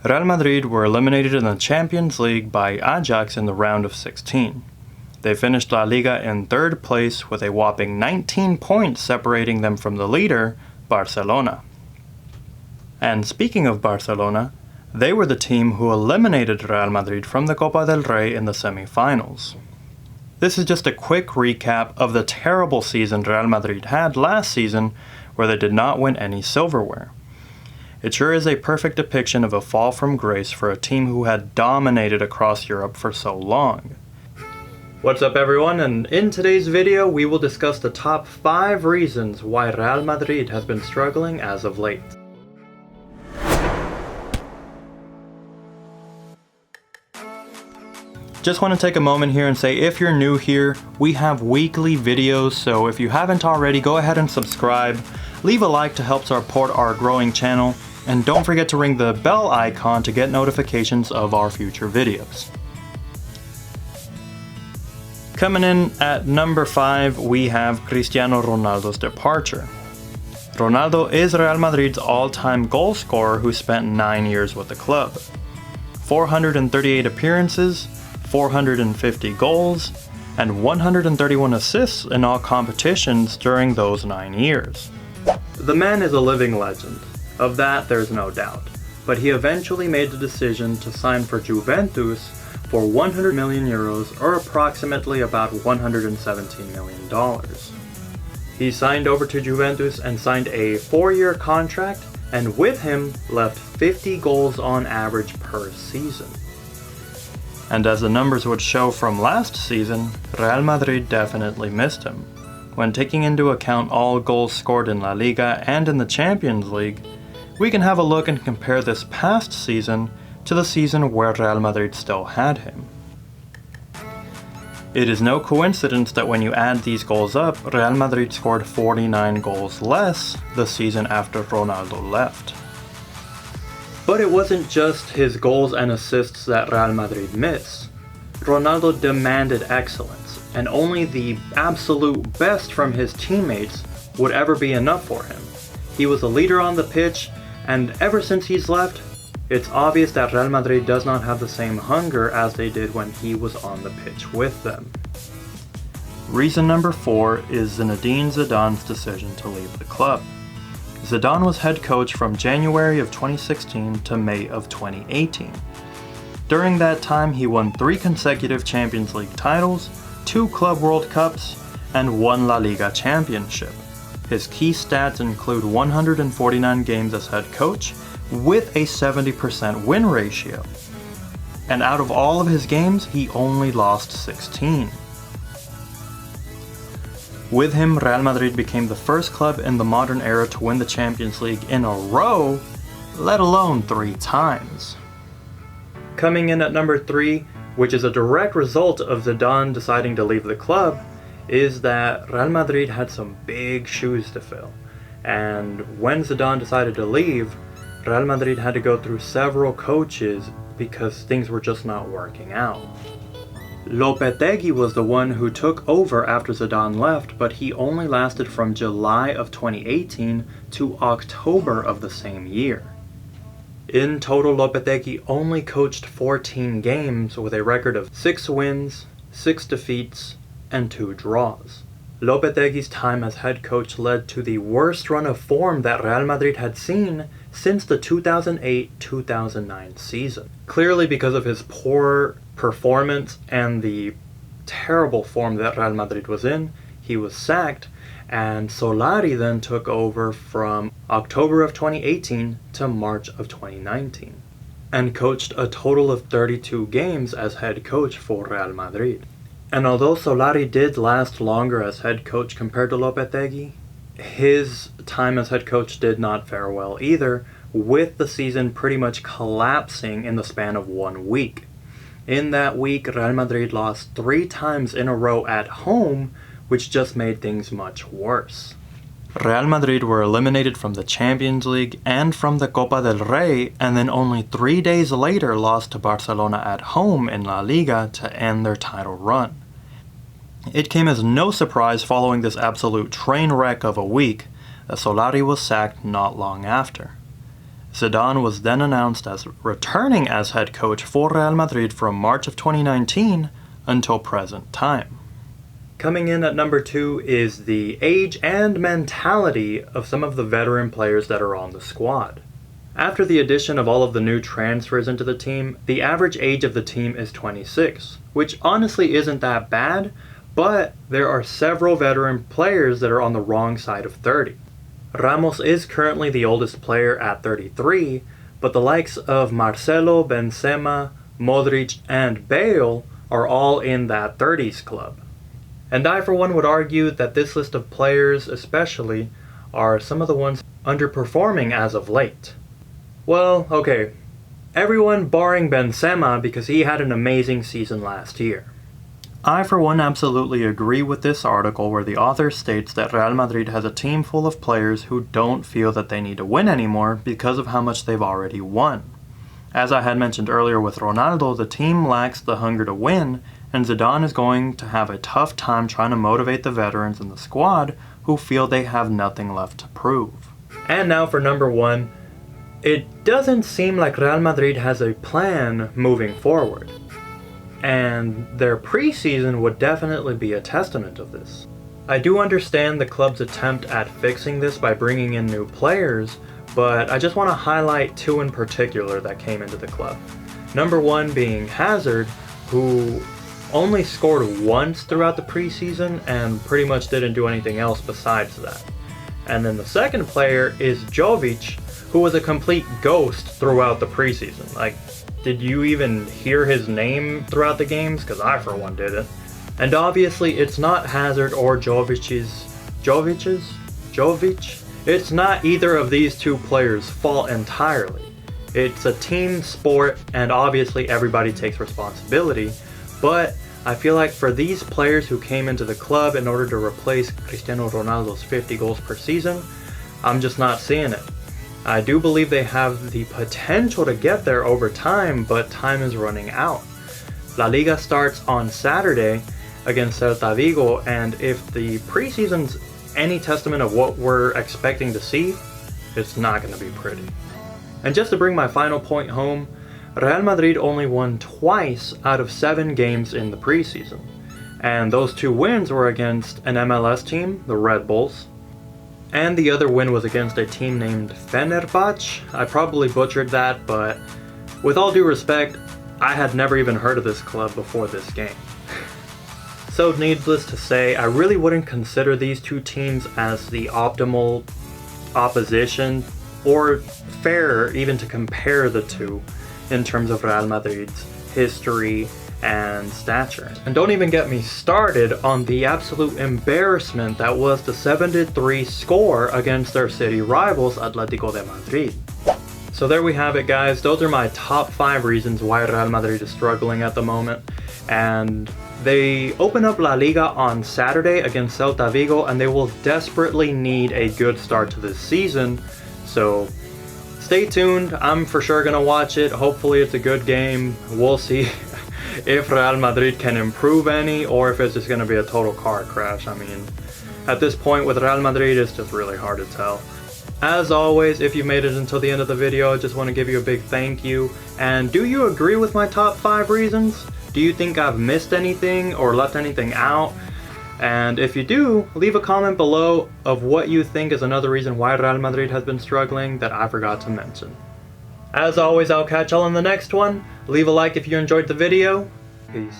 Real Madrid were eliminated in the Champions League by Ajax in the round of 16. They finished La Liga in third place with a whopping 19 points separating them from the leader, Barcelona. And speaking of Barcelona, they were the team who eliminated Real Madrid from the Copa del Rey in the semi-finals. This is just a quick recap of the terrible season Real Madrid had last season where they did not win any silverware. It sure is a perfect depiction of a fall from grace for a team who had dominated across Europe for so long. What's up everyone, and in today's video we will discuss the top 5 reasons why Real Madrid has been struggling as of late. Just want to take a moment here and say if you're new here, we have weekly videos, so if you haven't already, go ahead and subscribe, leave a like to help support our growing channel, and don't forget to ring the bell icon to get notifications of our future videos. Coming in at number 5, we have Cristiano Ronaldo's departure. Ronaldo is Real Madrid's all-time goal scorer who spent 9 years with the club. 438 appearances, 450 goals, and 131 assists in all competitions during those 9 years. The man is a living legend, of that there's no doubt, but he eventually made the decision to sign for Juventus for 100 million euros, or approximately about $117 million. He signed over to Juventus and signed a 4-year contract, and with him left 50 goals on average per season. And as the numbers would show from last season, Real Madrid definitely missed him. When taking into account all goals scored in La Liga and in the Champions League, we can have a look and compare this past season to the season where Real Madrid still had him. It is no coincidence that when you add these goals up, Real Madrid scored 49 goals less the season after Ronaldo left. But it wasn't just his goals and assists that Real Madrid missed. Ronaldo demanded excellence, and only the absolute best from his teammates would ever be enough for him. He was a leader on the pitch, and ever since he's left, it's obvious that Real Madrid does not have the same hunger as they did when he was on the pitch with them. Reason number 4 is Zinedine Zidane's decision to leave the club. Zidane was head coach from January of 2016 to May of 2018. During that time, he won 3 consecutive Champions League titles, 2 Club World Cups, and 1 La Liga championship. His key stats include 149 games as head coach, with a 70% win ratio. And out of all of his games, he only lost 16. With him, Real Madrid became the first club in the modern era to win the Champions League in a row, let alone 3 times. Coming in at number 3, which is a direct result of Zidane deciding to leave the club, is that Real Madrid had some big shoes to fill. And when Zidane decided to leave, Real Madrid had to go through several coaches because things were just not working out. Lopetegui was the one who took over after Zidane left, but he only lasted from July of 2018 to October of the same year. In total, Lopetegui only coached 14 games with a record of 6 wins, 6 defeats, and 2 draws. Lopetegui's time as head coach led to the worst run of form that Real Madrid had seen since the 2008-2009 season. Clearly because of his poor performance and the terrible form that Real Madrid was in, he was sacked, and Solari then took over from October of 2018 to March of 2019, and coached a total of 32 games as head coach for Real Madrid. And although Solari did last longer as head coach compared to Lopetegui, his time as head coach did not fare well either, with the season pretty much collapsing in the span of 1 week. In that week, Real Madrid lost 3 times in a row at home, which just made things much worse. Real Madrid were eliminated from the Champions League and from the Copa del Rey, and then only 3 days later lost to Barcelona at home in La Liga to end their title run. It came as no surprise following this absolute train wreck of a week that Solari was sacked not long after. Zidane was then announced as returning as head coach for Real Madrid from March of 2019 until present time. Coming in at number 2 is the age and mentality of some of the veteran players that are on the squad. After the addition of all of the new transfers into the team, the average age of the team is 26, which honestly isn't that bad, but there are several veteran players that are on the wrong side of 30. Ramos is currently the oldest player at 33, but the likes of Marcelo, Benzema, Modric, and Bale are all in that 30s club. And I for one would argue that this list of players especially are some of the ones underperforming as of late. Well, okay, everyone barring Benzema because he had an amazing season last year. I for one absolutely agree with this article where the author states that Real Madrid has a team full of players who don't feel that they need to win anymore because of how much they've already won. As I had mentioned earlier with Ronaldo, the team lacks the hunger to win, and Zidane is going to have a tough time trying to motivate the veterans in the squad who feel they have nothing left to prove. And now for number 1, it doesn't seem like Real Madrid has a plan moving forward. And their preseason would definitely be a testament of this. I do understand the club's attempt at fixing this by bringing in new players, but I just want to highlight 2 in particular that came into the club. Number 1 being Hazard, who only scored once throughout the preseason and pretty much didn't do anything else besides that. And then the second player is Jovic, who was a complete ghost throughout the preseason. Like, did you even hear his name throughout the games? Because I for one didn't. And obviously it's not Hazard or Jovic. It's not either of these 2 players' fault entirely. It's a team sport and obviously everybody takes responsibility. But I feel like for these players who came into the club in order to replace Cristiano Ronaldo's 50 goals per season, I'm just not seeing it. I do believe they have the potential to get there over time, but time is running out. La Liga starts on Saturday against Celta Vigo, and if the preseason's any testament of what we're expecting to see, it's not going to be pretty. And just to bring my final point home, Real Madrid only won twice out of 7 games in the preseason. And those 2 wins were against an MLS team, the Red Bulls, and the other win was against a team named Fenerbahce. I probably butchered that, but with all due respect, I had never even heard of this club before this game. So needless to say, I really wouldn't consider these 2 teams as the optimal opposition or fair even to compare the 2 in terms of Real Madrid's history and stature. And don't even get me started on the absolute embarrassment that was the 7-3 score against their city rivals Atletico de Madrid. So there we have it, guys. Those are my top 5 reasons why Real Madrid is struggling at the moment. And they open up La Liga on Saturday against Celta Vigo, and they will desperately need a good start to this season. So stay tuned. I'm for sure gonna watch it. Hopefully it's a good game. We'll see if Real Madrid can improve any, or if it's just gonna be a total car crash. I mean, at this point with Real Madrid, it's just really hard to tell. As always, if you made it until the end of the video, I just want to give you a big thank you. And do you agree with my top 5 reasons? Do you think I've missed anything or left anything out? And if you do, leave a comment below of what you think is another reason why Real Madrid has been struggling that I forgot to mention. As always, I'll catch y'all in the next one. Leave a like if you enjoyed the video. Peace.